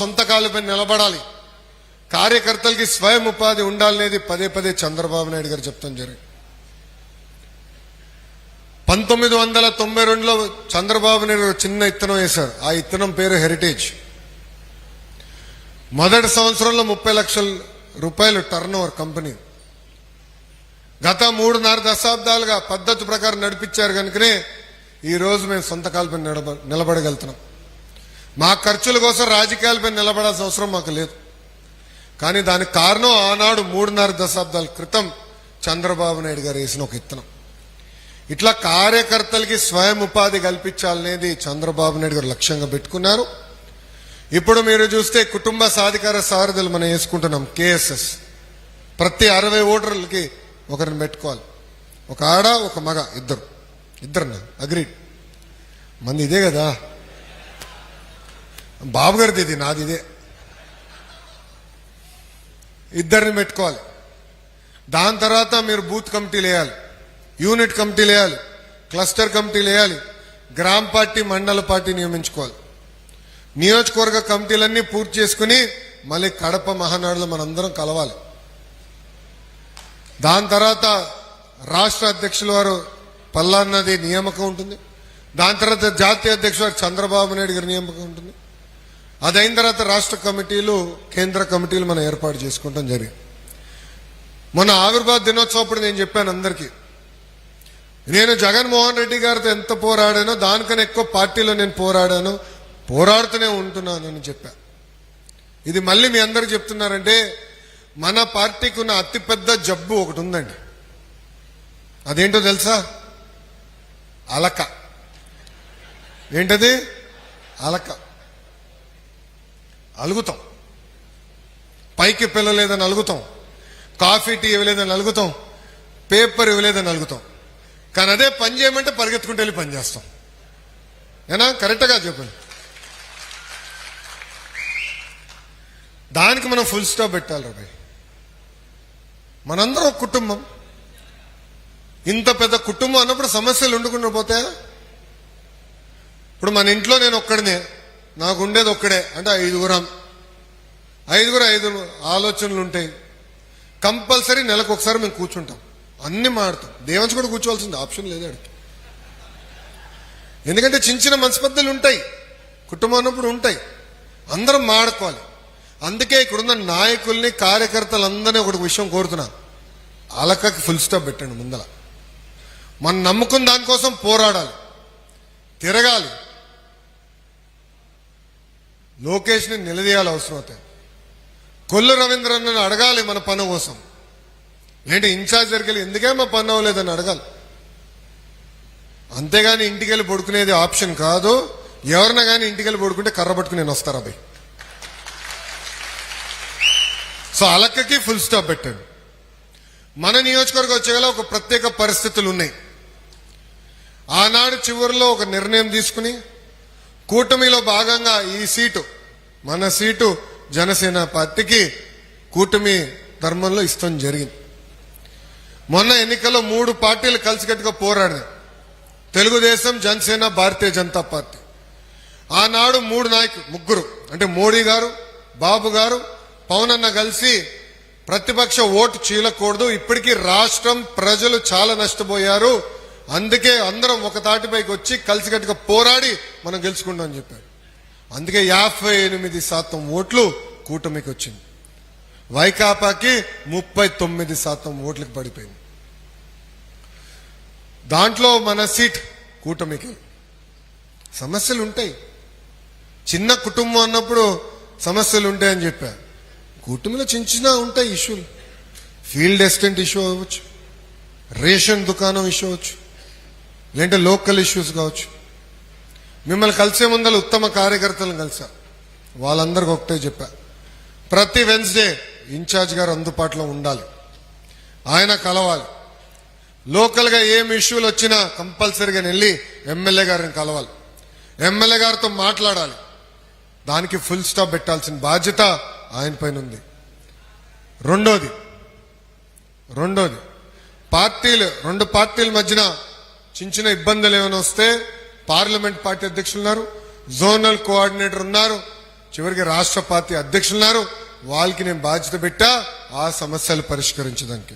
సొంత కాలుపై నిలబడాలి, కార్యకర్తలకి స్వయం ఉపాధి ఉండాలనేది పదే పదే చంద్రబాబు నాయుడు గారు చెప్తాం జరిగింది. 1992లో చంద్రబాబు నాయుడు చిన్న ఇత్తనం వేశారు. ఆ ఇత్తనం పేరు హెరిటేజ్. మొదటి సంవత్సరంలో 30 లక్షల రూపాయలు టర్న్ ఓవర్ కంపెనీ. గత 3.5 దశాబ్దాలుగా పద్ధతి ప్రకారం నడిపించారు కనుకనే ఈ రోజు మేము సొంత కాలుపై నిలబడగలుగుతున్నాం. మా ఖర్చుల కోసం రాజకీయాలపై నిలబడాల్సిన అవసరం మాకు లేదు. కానీ దానికి కారణం ఆనాడు 3.5 దశాబ్దాల క్రితం చంద్రబాబు నాయుడు గారు వేసిన ఒక ఇత్తనం. ఇట్లా కార్యకర్తలకి స్వయం ఉపాధి కల్పించాలనేది చంద్రబాబు నాయుడు గారు లక్ష్యంగా పెట్టుకున్నారు. ఇప్పుడు మీరు చూస్తే కుటుంబ సాధికార సారథులు మనం వేసుకుంటున్నాం, కేఎస్ఎస్. ప్రతి 60 ఓటర్లకి ఒకరిని పెట్టుకోవాలి. ఒక ఆడ ఒక మగ, ఇద్దరు అగ్రీడ్. మంది ఇదే కదా, బాబు గారిది ఇది, నాది ఇదే. ఇద్దరిని పెట్టుకోవాలి. దాని తర్వాత మీరు బూత్ కమిటీలు వేయాలి, యూనిట్ కమిటీలు వేయాలి, క్లస్టర్ కమిటీలు వేయాలి, గ్రామ పార్టీ మండల పార్టీ నియమించుకోవాలి. నియోజకవర్గ కమిటీలన్నీ పూర్తి చేసుకుని మళ్ళీ కడప మహానాడులో మనందరం కలవాలి. దాని తర్వాత రాష్ట్ర అధ్యక్షుల వారు పల్లాన్నది నియామకం ఉంటుంది. దాని తర్వాత జాతీయ అధ్యక్షుడు వారు చంద్రబాబు నాయుడు గారి నియామకం ఉంటుంది. అదైన తర్వాత రాష్ట్ర కమిటీలు, కేంద్ర కమిటీలు మనం ఏర్పాటు చేసుకుంటాం జరిగింది. మొన్న ఆవిర్భావ దినోత్సవప్పుడు నేను చెప్పాను అందరికీ, నేను జగన్మోహన్ రెడ్డి గారితో ఎంత పోరాడానో దానికన్నా ఎక్కువ పార్టీలో నేను పోరాడుతూనే ఉంటున్నానని చెప్పా. ఇది మళ్ళీ మీ అందరికి చెప్తున్నారంటే, మన పార్టీకి ఉన్న అతిపెద్ద జబ్బు ఒకటి ఉందండి. అదేంటో తెలుసా? అలక. ఏంటది? అలక. అలుగుతాం, పైకి పిల్లలేదని అలుగుతాం, కాఫీ టీ ఇవ్వలేదని అలుగుతాం, పేపర్ ఇవ్వలేదని అలుగుతాం. కానీ అదే పని చేయమంటే పరిగెత్తుకుంటూ వెళ్ళి పని చేస్తాం. ఏనా? కరెక్ట్గా చెప్పండి. దానికి మనం ఫుల్ స్టాప్ పెట్టాలి రా. మనందరం ఒక కుటుంబం. ఇంత పెద్ద కుటుంబం అన్నప్పుడు సమస్యలు ఉండకుండా పోతాయా? ఇప్పుడు మన ఇంట్లో నేను ఒక్కడినే, నాకు ఉండేది ఒక్కడే అంటే 5 ఆలోచనలు ఉంటాయి. కంపల్సరీ నెలకు ఒకసారి మేము కూర్చుంటాం, అన్ని మాడతాం. దేవంచి కూడా కూర్చోవాల్సింది, ఆప్షన్ లేదు అడిగి. ఎందుకంటే చిన్న మనస్పర్ధలు ఉంటాయి, కుటుంబం అన్నప్పుడు ఉంటాయి, అందరం మాడుకోవాలి. అందుకే ఇక్కడున్న నాయకుల్ని, కార్యకర్తలందరినీ ఒకటి విషయం కోరుతున్నా, అలకకి ఫుల్ స్టాప్ పెట్టండి. ముందల మనం నమ్ముకున్న దానికోసం పోరాడాలి, తిరగాలి, లోకేష్ని నిలదీయాలి. అవసరం అవుతాయి. కొల్లు రవీంద్రని అడగాలి మన పని కోసం. ఏంటి ఇన్ఛార్జ్ దగ్గరికి ఎందుకే మా పని అవ్వలేదని అడగాలి. అంతేగాని ఇంటికి వెళ్ళి పడుకునేది ఆప్షన్ కాదు. ఎవరినా కానీ ఇంటికి వెళ్ళి పడుకుంటే కర్ర పట్టుకుని నేను వస్తారా భయ్. సో అలక్కకి ఫుల్ స్టాప్ పెట్టండి. మన నియోజకవర్గం వచ్చేగల ఒక ప్రత్యేక పరిస్థితులు ఉన్నాయి. ఆనాడు చివరిలో ఒక నిర్ణయం తీసుకుని కూటమిలో భాగంగా ఈ సీటు, మన సీటు జనసేన పార్టీకి కూటమి ధర్మంలో ఇష్టం జరిగింది. మొన్న ఎన్నికల్లో 3 పార్టీలు కలిసికట్టుగా పోరాడినాయి, తెలుగుదేశం, జనసేన, భారతీయ జనతా పార్టీ. ఆనాడు 3 నాయకులు, ముగ్గురు అంటే మోడీ గారు, బాబు గారు, పవన్ అన్న కలిసి ప్రతిపక్ష ఓటు చీలకూడదు, ఇప్పటికీ రాష్ట్రం ప్రజలు చాలా నష్టపోయారు, అందుకే అందరం ఒక తాటిపైకి వచ్చి కలిసికట్టుగా పోరాడి మనం గెలుచుకుంటాం అని చెప్పారు. అందుకే 58% ఓట్లు కూటమికి వచ్చింది. వైకాపాకి 39% ఓట్లకు పడిపోయింది. దాంట్లో మన సీట్ కూటమికి. సమస్యలు ఉంటాయి, చిన్న కుటుంబం అన్నప్పుడు సమస్యలు ఉంటాయని చెప్పారు. కూటమిలో చిన్న ఉంటాయి ఇష్యూలు. ఫీల్డ్ అసిస్టెంట్ ఇష్యూ అవ్వచ్చు, రేషన్ దుకాణం ఇష్యూ అవ్వచ్చు, లేదంటే లోకల్ ఇష్యూస్ కావచ్చు. మిమ్మల్ని కలిసే ముందర ఉత్తమ కార్యకర్తలను కలిసా, వాళ్ళందరికీ ఒకటే చెప్పా, ప్రతి వెన్స్డే ఇన్ఛార్జ్ గారు అందుబాటులో ఉండాలి, ఆయన కలవాలి. లోకల్గా ఏం ఇష్యూలు వచ్చినా కంపల్సరీగా వెళ్ళి ఎమ్మెల్యే గారిని కలవాలి, ఎమ్మెల్యే గారితో మాట్లాడాలి. దానికి ఫుల్ స్టాప్ పెట్టాల్సిన బాధ్యత ఆయన పైన ఉంది. రెండోది రెండు పార్టీల మధ్యన చిన్న ఇబ్బందులు ఏమైనా వస్తే పార్లమెంట్ పార్టీ అధ్యక్షులు ఉన్నారు, జోనల్ కోఆర్డినేటర్ ఉన్నారు, చివరికి రాష్ట్ర పార్టీ అధ్యక్షులున్నారు, వాళ్ళకి నేను బాధ్యత పెట్టా ఆ సమస్యలు పరిష్కరించడానికి.